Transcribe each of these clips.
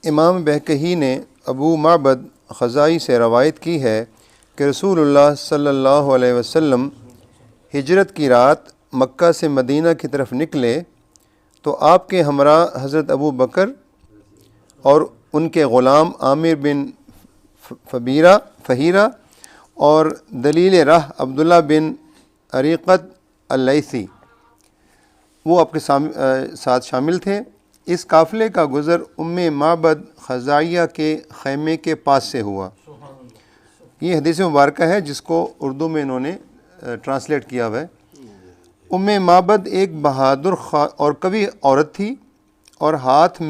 امام بہقی نے ابو معبد خزائی سے روایت کی ہے کہ رسول اللہ صلی اللہ علیہ وسلم ہجرت کی رات مکہ سے مدینہ کی طرف نکلے تو آپ کے ہمراہ حضرت ابو بکر اور ان کے غلام عامر بن فہیرہ اور دلیل راہ عبداللہ بن عریقت اللیثی وہ آپ کے ساتھ شامل تھے۔ اس قافلے کا گزر معبد خزائیہ کے خیمے کے پاس سے ہوا۔ یہ حدیث مبارکہ ہے جس کو اردو میں انہوں نے ٹرانسلیٹ کیا ہوا ہے۔ معبد ایک بہادر اور قوی عورت تھی اور ہاتھ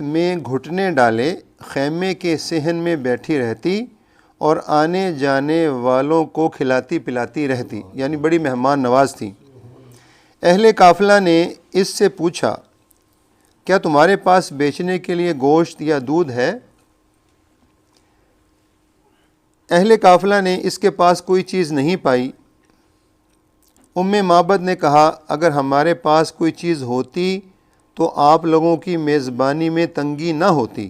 میں گھٹنے ڈالے خیمے کے صحن میں بیٹھی رہتی اور آنے جانے والوں کو کھلاتی پلاتی رہتی، یعنی بڑی مہمان نواز تھی۔ اہل قافلہ نے اس سے پوچھا، کیا تمہارے پاس بیچنے کے لیے گوشت یا دودھ ہے؟ اہل قافلہ نے اس کے پاس کوئی چیز نہیں پائی۔ معبد نے کہا، اگر ہمارے پاس کوئی چیز ہوتی تو آپ لوگوں کی میزبانی میں تنگی نہ ہوتی۔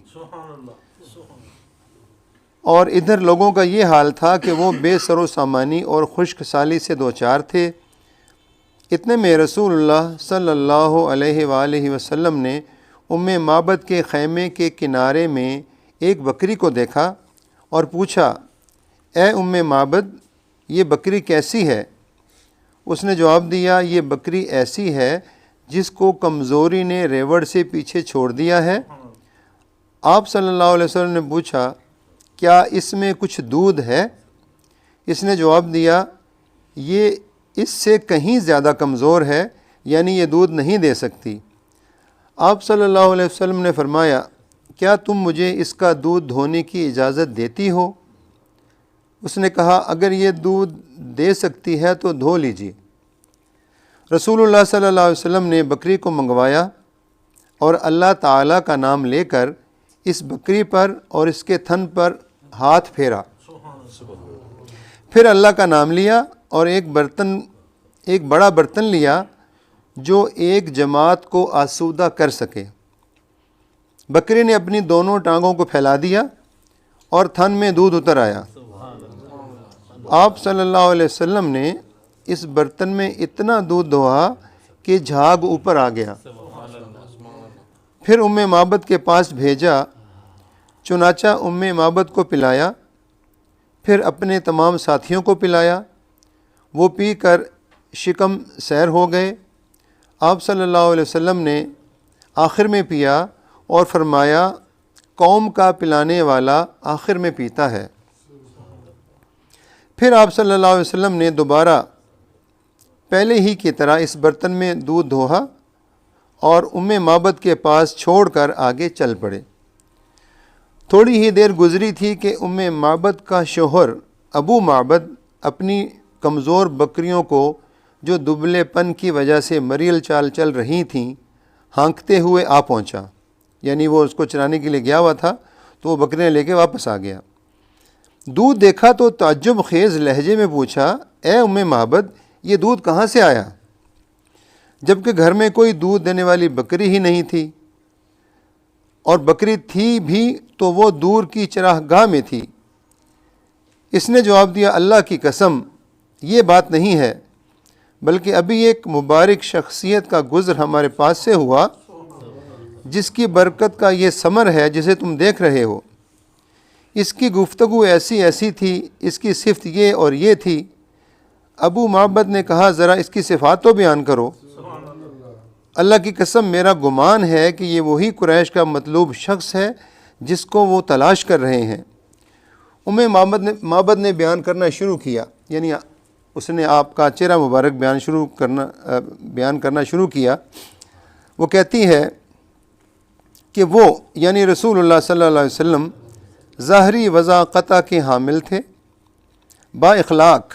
اور ادھر لوگوں کا یہ حال تھا کہ وہ بے سر و سامانی اور خشک سالی سے دوچار تھے۔ اتنے میں رسول اللہ صلی اللہ علیہ وآلہ وسلم نے معبد کے خیمے کے کنارے میں ایک بکری کو دیکھا اور پوچھا، اے معبد، یہ بکری کیسی ہے؟ اس نے جواب دیا، یہ بکری ایسی ہے جس کو کمزوری نے ریوڑ سے پیچھے چھوڑ دیا ہے۔ آپ صلی اللہ علیہ وسلم نے پوچھا، کیا اس میں کچھ دودھ ہے؟ اس نے جواب دیا، یہ اس سے کہیں زیادہ کمزور ہے، یعنی یہ دودھ نہیں دے سکتی۔ آپ صلی اللہ علیہ وسلم نے فرمایا، کیا تم مجھے اس کا دودھ دھونے کی اجازت دیتی ہو؟ اس نے کہا، اگر یہ دودھ دے سکتی ہے تو دھو لیجیے۔ رسول اللہ صلی اللہ علیہ وسلم نے بکری کو منگوایا اور اللہ تعالیٰ کا نام لے کر اس بکری پر اور اس کے تھن پر ہاتھ پھیرا، پھر اللہ کا نام لیا اور ایک بڑا برتن لیا جو ایک جماعت کو آسودہ کر سکے۔ بکری نے اپنی دونوں ٹانگوں کو پھیلا دیا اور تھن میں دودھ اتر آیا۔ آپ صلی اللہ علیہ وسلم نے اس برتن میں اتنا دودھ دہا کہ جھاگ اوپر آ گیا۔ پھر معبد کے پاس بھیجا، چنانچہ معبد کو پلایا، پھر اپنے تمام ساتھیوں کو پلایا۔ وہ پی کر شکم سیر ہو گئے۔ آپ صلی اللہ علیہ وسلم نے آخر میں پیا اور فرمایا، قوم کا پلانے والا آخر میں پیتا ہے۔ پھر آپ صلی اللہ علیہ وسلم نے دوبارہ پہلے ہی کی طرح اس برتن میں دودھ دھوہا اور معبد کے پاس چھوڑ کر آگے چل پڑے۔ تھوڑی ہی دیر گزری تھی کہ معبد کا شوہر ابو معبد اپنی کمزور بکریوں کو جو دبلے پن کی وجہ سے مریل چال چل رہی تھیں ہانکتے ہوئے آ پہنچا، یعنی وہ اس کو چرانے کے لیے گیا ہوا تھا تو وہ بکریاں لے کے واپس آ گیا۔ دودھ دیکھا تو تعجب خیز لہجے میں پوچھا، اے معبد، یہ دودھ کہاں سے آیا؟ جبکہ گھر میں کوئی دودھ دینے والی بکری ہی نہیں تھی، اور بکری تھی بھی تو وہ دور کی چراہ گاہ میں تھی۔ اس نے جواب دیا، اللہ کی قسم، یہ بات نہیں ہے، بلکہ ابھی ایک مبارک شخصیت کا گزر ہمارے پاس سے ہوا جس کی برکت کا یہ ثمر ہے جسے تم دیکھ رہے ہو۔ اس کی گفتگو ایسی تھی، اس کی صفت یہ اور یہ تھی۔ ابو معبد نے کہا، ذرا اس کی صفات تو بیان کرو۔ اللہ کی قسم، میرا گمان ہے کہ یہ وہی قریش کا مطلوب شخص ہے جس کو وہ تلاش کر رہے ہیں۔ معبد نے بیان کرنا شروع کیا، یعنی اس نے آپ کا چہرہ مبارک بیان کرنا شروع کیا۔ وہ کہتی ہے کہ وہ یعنی رسول اللہ صلی اللہ علیہ وسلم ظاہری وضاقتہ کے حامل تھے، با اخلاق،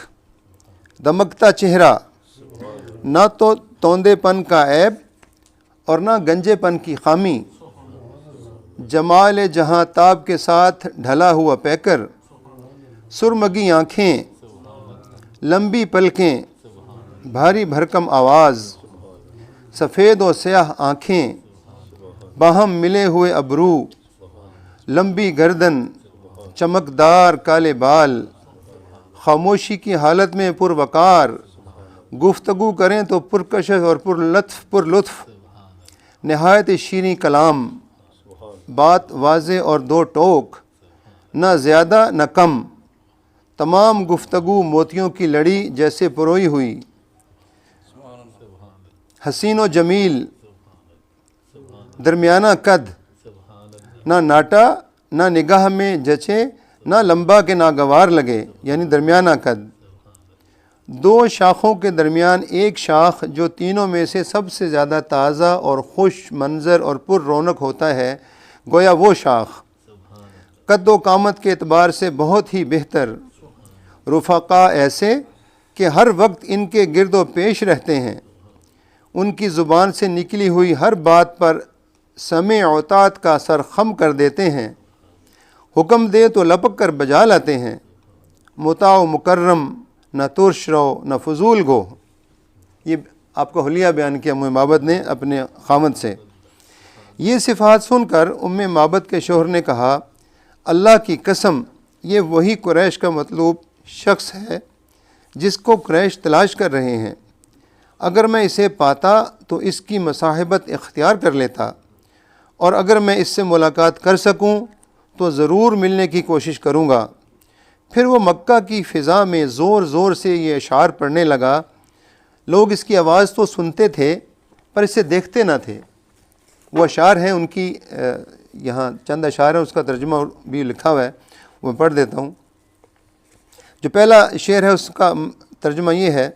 دمکتا چہرہ، نہ تو توندے پن کا عیب اور نہ گنجے پن کی خامی، جمال جہاں تاب کے ساتھ ڈھلا ہوا پیکر، سرمگی آنکھیں، لمبی پلکیں، بھاری بھرکم آواز، سفید و سیاہ آنکھیں، باہم ملے ہوئے ابرو، لمبی گردن، چمکدار کالے بال، خاموشی کی حالت میں پروقار، گفتگو کریں تو پرکشش اور پر لطف، نہایت شیریں کلام، بات واضح اور دو ٹوک، نہ زیادہ نہ کم، تمام گفتگو موتیوں کی لڑی جیسے پروئی ہوئی، حسین و جمیل، درمیانہ قد، نہ ناٹا نہ نگاہ میں جچے، نہ لمبا کہ ناگوار لگے، یعنی درمیانہ قد، دو شاخوں کے درمیان ایک شاخ جو تینوں میں سے سب سے زیادہ تازہ اور خوش منظر اور پر رونق ہوتا ہے، گویا وہ شاخ، قد و قامت کے اعتبار سے بہت ہی بہتر، رفقا ایسے کہ ہر وقت ان کے گرد و پیش رہتے ہیں، ان کی زبان سے نکلی ہوئی ہر بات پر سمع و اطاعت کا سر خم کر دیتے ہیں، حکم دے تو لپک کر بجا لاتے ہیں، مطاع و مکرم، نہ ترش رو نہ فضول گو۔ یہ آپ کا حلیہ بیان کیا معبد نے اپنے خامد سے۔ یہ صفات سن کر معبد کے شوہر نے کہا، اللہ کی قسم یہ وہی قریش کا مطلوب شخص ہے جس کو قریش تلاش کر رہے ہیں، اگر میں اسے پاتا تو اس کی مصاحبت اختیار کر لیتا، اور اگر میں اس سے ملاقات کر سکوں تو ضرور ملنے کی کوشش کروں گا۔ پھر وہ مکہ کی فضا میں زور زور سے یہ اشعار پڑھنے لگا، لوگ اس کی آواز تو سنتے تھے پر اسے دیکھتے نہ تھے۔ وہ اشعار ہیں ان کی، یہاں چند اشعار ہیں، اس کا ترجمہ بھی لکھا ہوا ہے، وہ پڑھ دیتا ہوں۔ جو پہلا شعر ہے اس کا ترجمہ یہ ہے،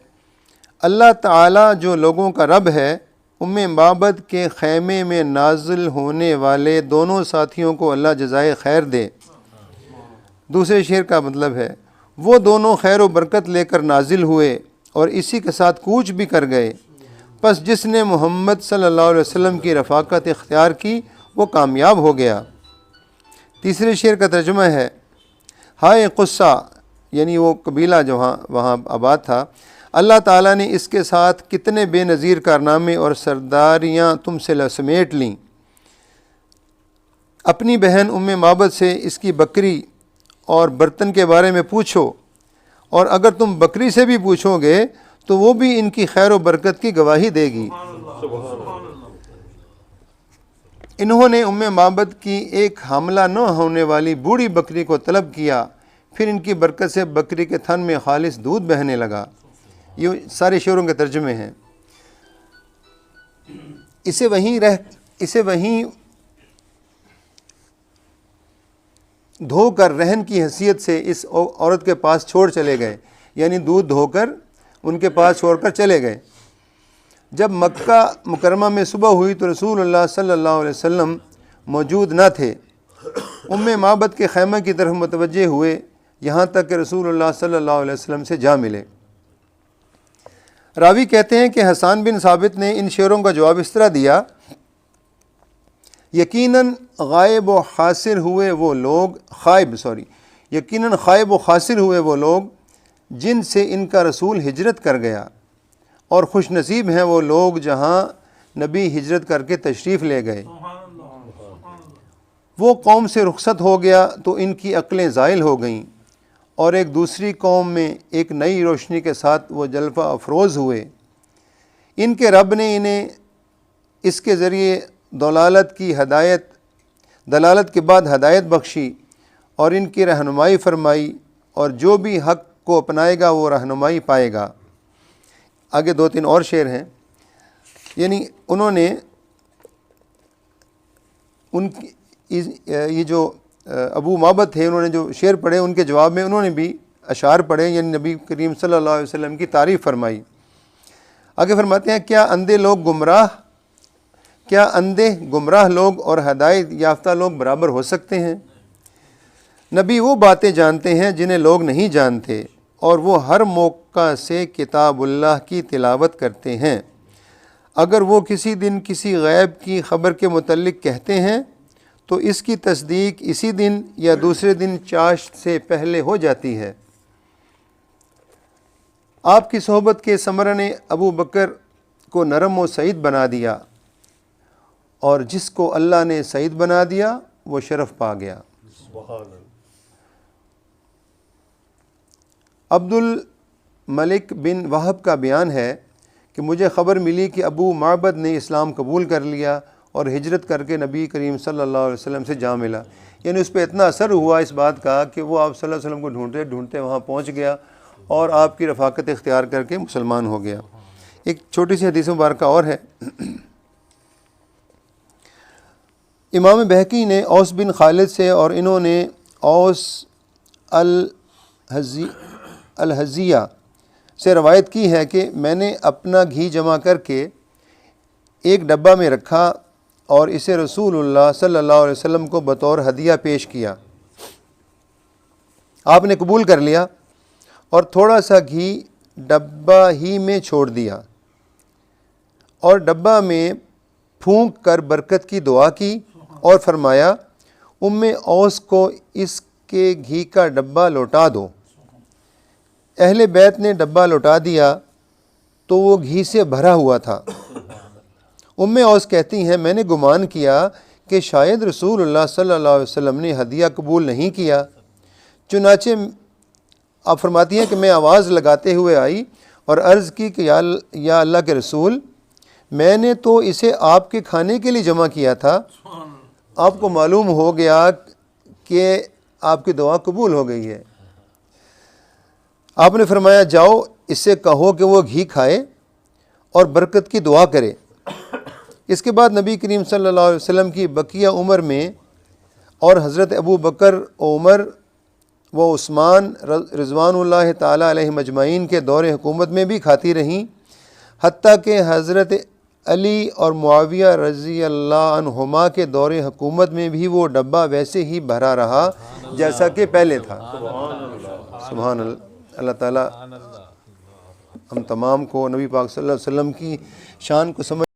اللہ تعالیٰ جو لوگوں کا رب ہے، معبد کے خیمے میں نازل ہونے والے دونوں ساتھیوں کو اللہ جزائے خیر دے۔ دوسرے شعر کا مطلب ہے، وہ دونوں خیر و برکت لے کر نازل ہوئے اور اسی کے ساتھ کوچ بھی کر گئے، پس جس نے محمد صلی اللہ علیہ وسلم کی رفاقت اختیار کی وہ کامیاب ہو گیا۔ تیسرے شعر کا ترجمہ ہے، ہائے قصہ، یعنی وہ قبیلہ جو وہاں آباد تھا، اللہ تعالیٰ نے اس کے ساتھ کتنے بے نظیر کارنامے اور سرداریاں تم سے سمیٹ لیں۔ اپنی بہن معبد سے اس کی بکری اور برتن کے بارے میں پوچھو، اور اگر تم بکری سے بھی پوچھو گے تو وہ بھی ان کی خیر و برکت کی گواہی دے گی۔ انہوں نے معبد کی ایک حاملہ نہ ہونے والی بوڑھی بکری کو طلب کیا، پھر ان کی برکت سے بکری کے تھن میں خالص دودھ بہنے لگا۔ یہ سارے شعروں کے ترجمے ہیں۔ اسے وہیں دھو کر رہن کی حیثیت سے اس عورت کے پاس چھوڑ چلے گئے، یعنی دودھ دھو کر ان کے پاس چھوڑ کر چلے گئے۔ جب مکہ مکرمہ میں صبح ہوئی تو رسول اللہ صلی اللہ علیہ وسلم موجود نہ تھے۔ معبد کے خیمہ کی طرف متوجہ ہوئے، یہاں تک کہ رسول اللہ صلی اللہ علیہ وسلم سے جا ملے۔ راوی کہتے ہیں کہ حسان بن ثابت نے ان شعروں کا جواب اس طرح دیا، یقیناً غائب و خاسر ہوئے وہ لوگ جن سے ان کا رسول ہجرت کر گیا، اور خوش نصیب ہیں وہ لوگ جہاں نبی ہجرت کر کے تشریف لے گئے۔ وہ قوم سے رخصت ہو گیا تو ان کی عقلیں زائل ہو گئیں، اور ایک دوسری قوم میں ایک نئی روشنی کے ساتھ وہ جلوہ افروز ہوئے۔ ان کے رب نے انہیں اس کے ذریعے دلالت کے بعد ہدایت بخشی اور ان کی رہنمائی فرمائی، اور جو بھی حق کو اپنائے گا وہ رہنمائی پائے گا۔ آگے 2-3 اور شعر ہیں، یعنی انہوں نے یہ جو ابو معبد تھے، انہوں نے جو شعر پڑھے ان کے جواب میں انہوں نے بھی اشعار پڑھے، یعنی نبی کریم صلی اللہ علیہ وسلم کی تعریف فرمائی۔ آگے فرماتے ہیں، کیا اندھے گمراہ لوگ اور ہدایت یافتہ لوگ برابر ہو سکتے ہیں؟ نبی وہ باتیں جانتے ہیں جنہیں لوگ نہیں جانتے، اور وہ ہر موقع سے کتاب اللہ کی تلاوت کرتے ہیں۔ اگر وہ کسی دن کسی غیب کی خبر کے متعلق کہتے ہیں تو اس کی تصدیق اسی دن یا دوسرے دن چاشت سے پہلے ہو جاتی ہے۔ آپ کی صحبت کے ثمرہ نے ابو بکر کو نرم و سعید بنا دیا، اور جس کو اللہ نے سعید بنا دیا وہ شرف پا گیا۔ عبد الملک بن وہب کا بیان ہے کہ مجھے خبر ملی کہ ابو معبد نے اسلام قبول کر لیا اور ہجرت کر کے نبی کریم صلی اللہ علیہ وسلم سے جا ملا۔ یعنی اس پہ اتنا اثر ہوا اس بات کا کہ وہ آپ صلی اللہ علیہ وسلم کو ڈھونڈتے ڈھونڈتے وہاں پہنچ گیا اور آپ کی رفاقت اختیار کر کے مسلمان ہو گیا۔ ایک چھوٹی سی حدیث مبارکہ اور ہے۔ امام بہقی نے اوس بن خالد سے اور انہوں نے اوس الحزیہ سے روایت کی ہے کہ میں نے اپنا گھی جمع کر کے ایک ڈبہ میں رکھا اور اسے رسول اللہ صلی اللہ علیہ وسلم کو بطور ہدیہ پیش کیا۔ آپ نے قبول کر لیا اور تھوڑا سا گھی ڈبہ ہی میں چھوڑ دیا اور ڈبہ میں پھونک کر برکت کی دعا کی اور فرمایا اوس کو اس کے گھی کا ڈبہ لوٹا دو۔ اہل بیت نے ڈبہ لوٹا دیا تو وہ گھی سے بھرا ہوا تھا۔ اوس کہتی ہیں میں نے گمان کیا کہ شاید رسول اللہ صلی اللہ علیہ وسلم نے ہدیہ قبول نہیں کیا، چنانچہ آپ فرماتی ہیں کہ میں آواز لگاتے ہوئے آئی اور عرض کی کہ یا اللہ کے رسول، میں نے تو اسے آپ کے کھانے کے لیے جمع کیا تھا، آپ کو معلوم ہو گیا کہ آپ کی دعا قبول ہو گئی ہے۔ آپ نے فرمایا جاؤ اس سے کہو کہ وہ گھی کھائے اور برکت کی دعا کرے۔ اس کے بعد نبی کریم صلی اللہ علیہ وسلم کی بقیہ عمر میں اور حضرت ابو بکر عمر و عثمان رضوان اللہ تعالی علیہ مجمعین کے دور حکومت میں بھی کھاتی رہیں، حتیٰ کہ حضرت علی اور معاویہ رضی اللہ عنہما کے دور حکومت میں بھی وہ ڈبہ ویسے ہی بھرا رہا جیسا کہ پہلے تھا۔ سبحان اللہ۔ اللہ تعالیٰ ہم تمام کو نبی پاک صلی اللہ علیہ وسلم کی شان کو سمجھ